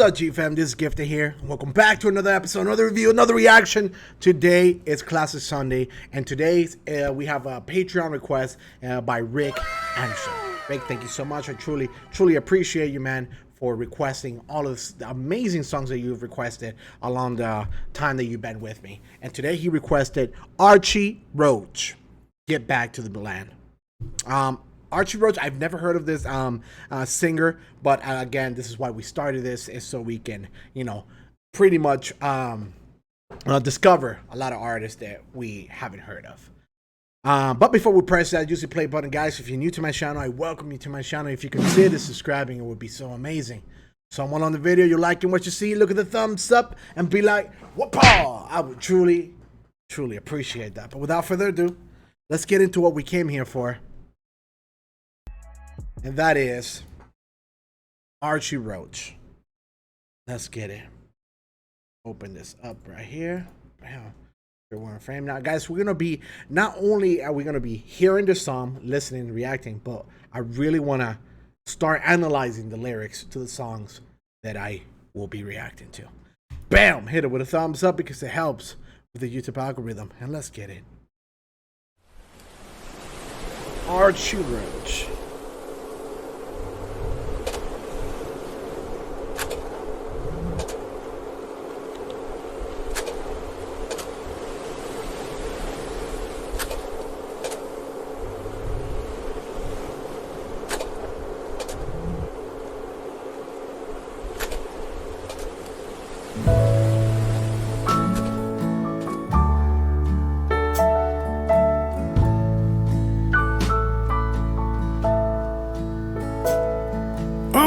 up, G-Fam? This is Gifted here. Welcome back to another episode, another review, another reaction. Today is Classic Sunday, and today we have a Patreon request by Rick Anderson. Rick, thank you so much. I truly appreciate you, man, for requesting all of the amazing songs that you've requested along the time that you've been with me. And today he requested Archie Roach, Get Back to the Land. Archie Roach, I've never heard of this singer, but again, this is why we started this, is so we can, pretty much discover a lot of artists that we haven't heard of. But before we press that juicy play button, guys, if you're new to my channel, I welcome you to my channel. If you consider subscribing, it would be so amazing. Someone on the video, you're liking what you see, look at the thumbs up and be like, whoop-paw! I would truly appreciate that. But without further ado, let's get into what we came here for. And that is Archie Roach. Let's get it. Open this up right here. Bam. We're in frame now, guys. We're gonna be, not only are we gonna be hearing the song, listening, reacting, but I really wanna start analyzing the lyrics to the songs that I will be reacting to. Bam! Hit it with a thumbs up because it helps with the YouTube algorithm. And let's get it. Archie Roach.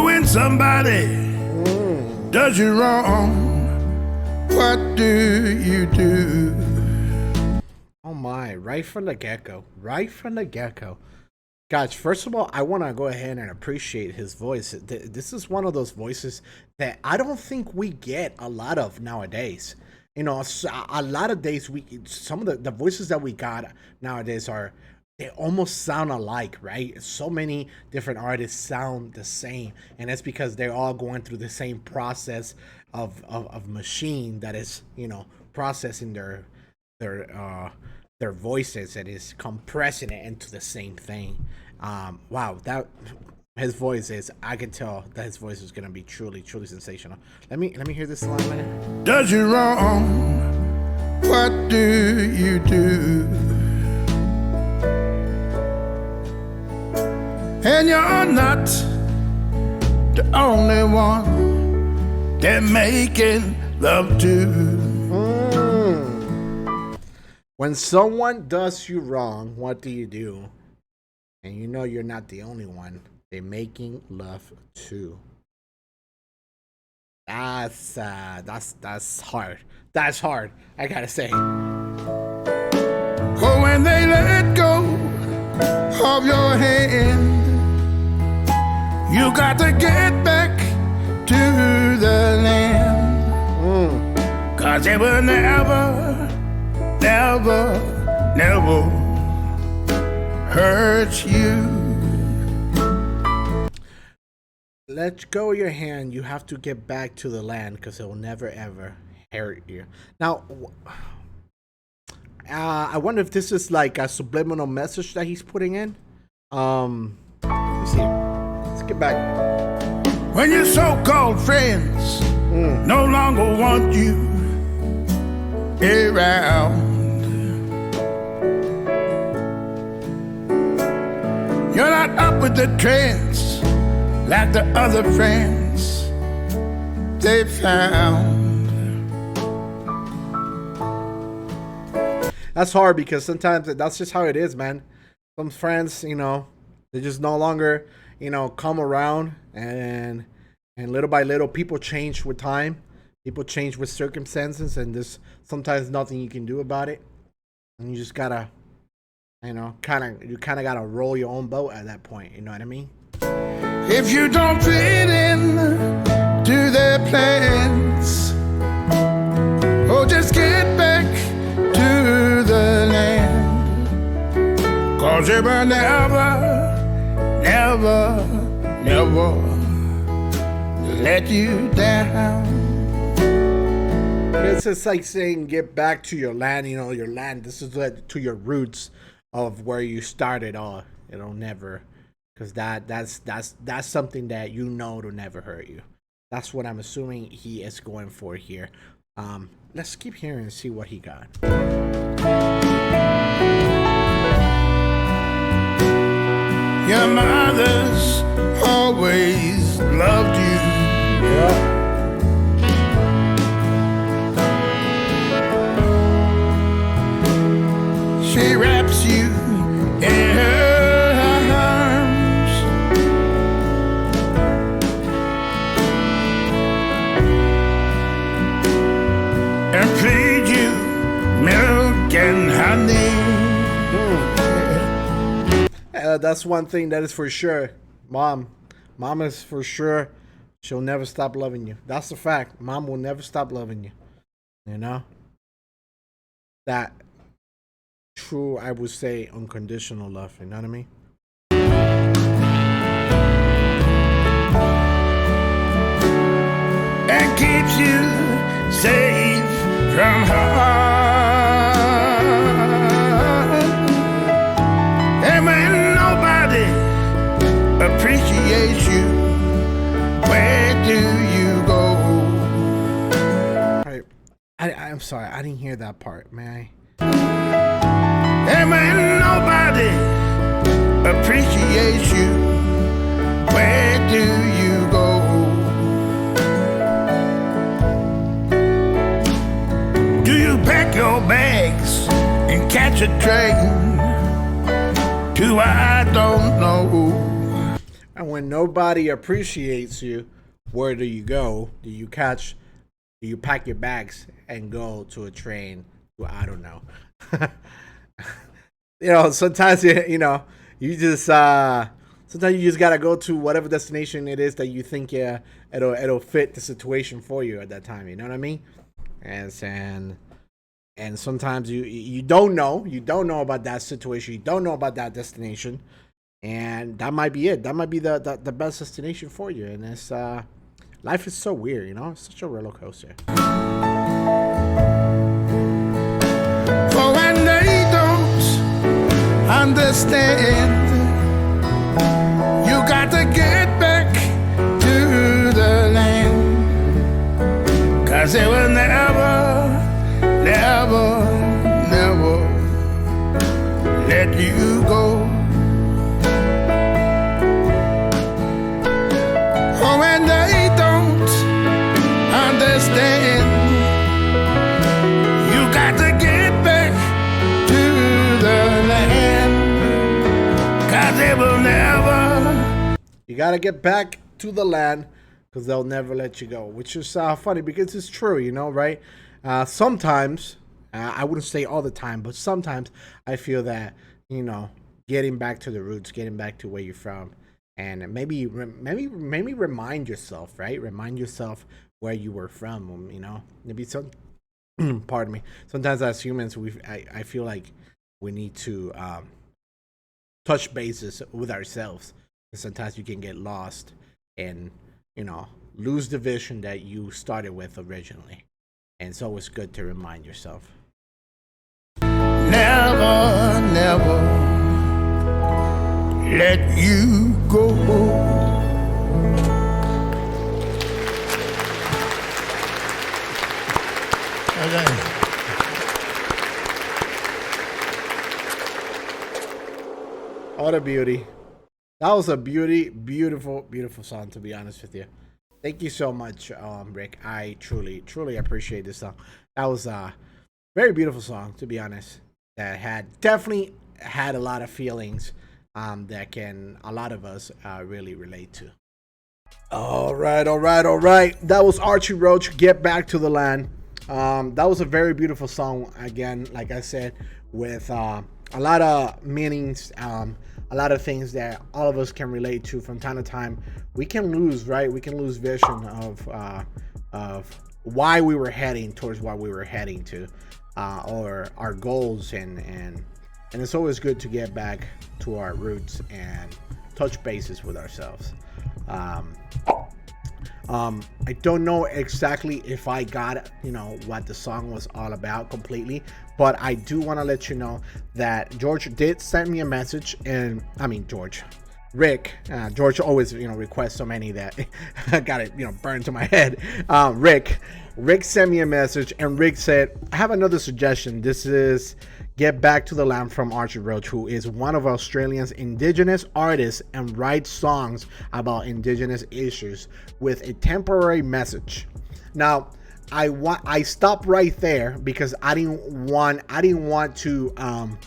When somebody does you wrong, what do you do? Oh my, right from the get-go. Right from the get-go. Guys, first of all, I want to go ahead and appreciate his voice. This is one of those voices that I don't think we get a lot of nowadays. A lot of days, some of the voices that we got nowadays they almost sound alike, right? So many different artists sound the same, and that's because they're all going through the same process of machine that is, processing their voices and is compressing it into the same thing. Wow, that his voice is, I can tell that his voice is gonna be truly sensational. Let me hear this line, man. Does you wrong, what do you do? And you're not the only one they're making love to. When someone does you wrong, what do you do? And you're not the only one they're making love to. That's hard. That's hard, I gotta say. Oh, when they let go of your hand, you got to get back to the land. 'Cause it will never hurt you. Let go of your hand. You have to get back to the land because it will never ever hurt you. Now, I wonder if this is like a subliminal message that he's putting in. Let's see. Let's get back. When your so-called friends no longer want you around, you're not up with the trends like the other friends they found. That's hard because sometimes that's just how it is, man. Some friends, they just no longer, come around, and little by little, people change with time. People change with circumstances, and there's sometimes nothing you can do about it. And you just gotta, kind of gotta roll your own boat at that point. You know what I mean? If you don't fit in to their plans, oh, just get back to the land. 'Cause it will never let you down. It's just like saying get back to your land, your land. This is to your roots of where you started all. Never, because that's something that to never hurt you. That's what I'm assuming he is going for here. Let's keep hearing and see what he got. Your mother's always loved you. Yeah. She wraps you in her arms and feed you milk and honey. That's one thing that is for sure. Mom is for sure. She'll never stop loving you. That's the fact. Mom will never stop loving you. That true, I would say, unconditional love. You know what I mean? And keeps you safe from harm. And when nobody appreciates you, where do you go? All right. I'm sorry, I didn't hear that part. May I? And when nobody appreciates you, where do you go? Do you pack your bags and catch a train to I don't know? And when nobody appreciates you, where do you go? Do you pack your bags and go to a train to I don't know? Sometimes you just sometimes you just gotta go to whatever destination it is that you think it'll fit the situation for you at that time. You know what I mean? And sometimes you don't know about that situation. You don't know about that destination, and that might be it. That might be the best destination for you. And it's life is so weird. It's such a roller coaster. For when they don't understand, you got to get back to the land, 'cause they will never, never, never let you go. For when they don't understand, you got to get back to the land, 'cause they will never. You gotta get back to the land because they'll never let you go. Which is funny because it's true, right? Sometimes, I wouldn't say all the time, but sometimes I feel that, getting back to the roots, getting back to where you're from, and maybe remind yourself, right? Remind yourself where you were from, Maybe some, pardon me. Sometimes as humans, I feel like we need to touch bases with ourselves. Sometimes you can get lost and lose the vision that you started with originally, and it's always good to remind yourself. Never, never let you go. Okay. What a beauty. That was a beautiful song, to be honest with you. Thank you so much, Rick. I truly appreciate this song. That was a very beautiful song, to be honest. That definitely had a lot of feelings that a lot of us really relate to. All right. That was Archie Roach, Get Back to the Land. That was a very beautiful song, again, like I said, with a lot of meanings, a lot of things that all of us can relate to from time to time. We can lose, right? We can lose vision of why we were heading towards what we were heading to, or our goals, and it's always good to get back to our roots and touch bases with ourselves. I don't know exactly if I got, what the song was all about completely, but I do want to let you know that George did send me a message, and Rick, George always, requests so many that I got it, burned to my head. Rick sent me a message, and Rick said, I have another suggestion. This is Get Back to the Land from Archie Roach, who is one of Australia's indigenous artists and writes songs about indigenous issues with a temporary message. Now, I stopped right there because I didn't want to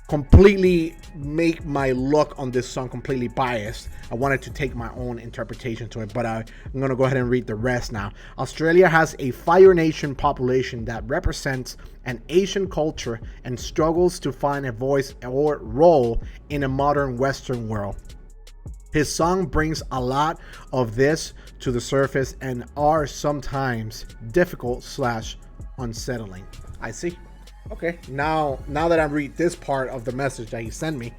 completely make my look on this song completely biased. I wanted to take my own interpretation to it, but I'm going to go ahead and read the rest now. Australia has a Fire Nation population that represents an Asian culture and struggles to find a voice or role in a modern Western world. His song brings a lot of this to the surface and are sometimes difficult / unsettling. I see. Okay, now that I read this part of the message that he sent me,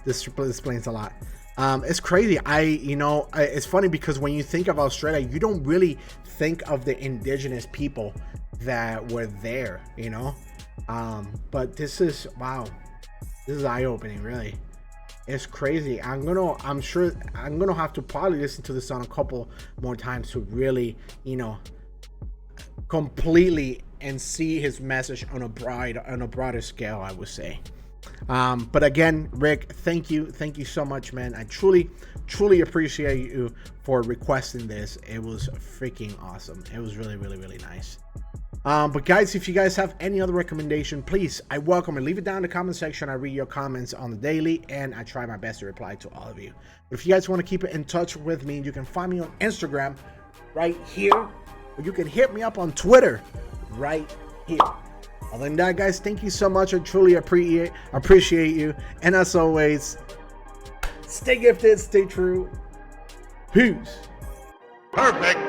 this explains a lot. It's crazy. It's funny because when you think of Australia, you don't really think of the indigenous people that were there, but this is eye-opening, really. It's crazy. I'm sure I'm gonna have to probably listen to this song a couple more times to really, completely and see his message on a broader scale, I would say. But again, Rick, thank you so much, man. I truly appreciate you for requesting this. It was freaking awesome. It was really, really, really nice. But guys, if you guys have any other recommendation, please, I welcome it. Leave it down in the comment section. I read your comments on the daily, and I try my best to reply to all of you. But if you guys want to keep in touch with me, you can find me on Instagram right here, or you can hit me up on Twitter right here. Other than that, guys, thank you so much. I truly appreciate you. And as always, stay gifted, stay true. Peace. Perfect.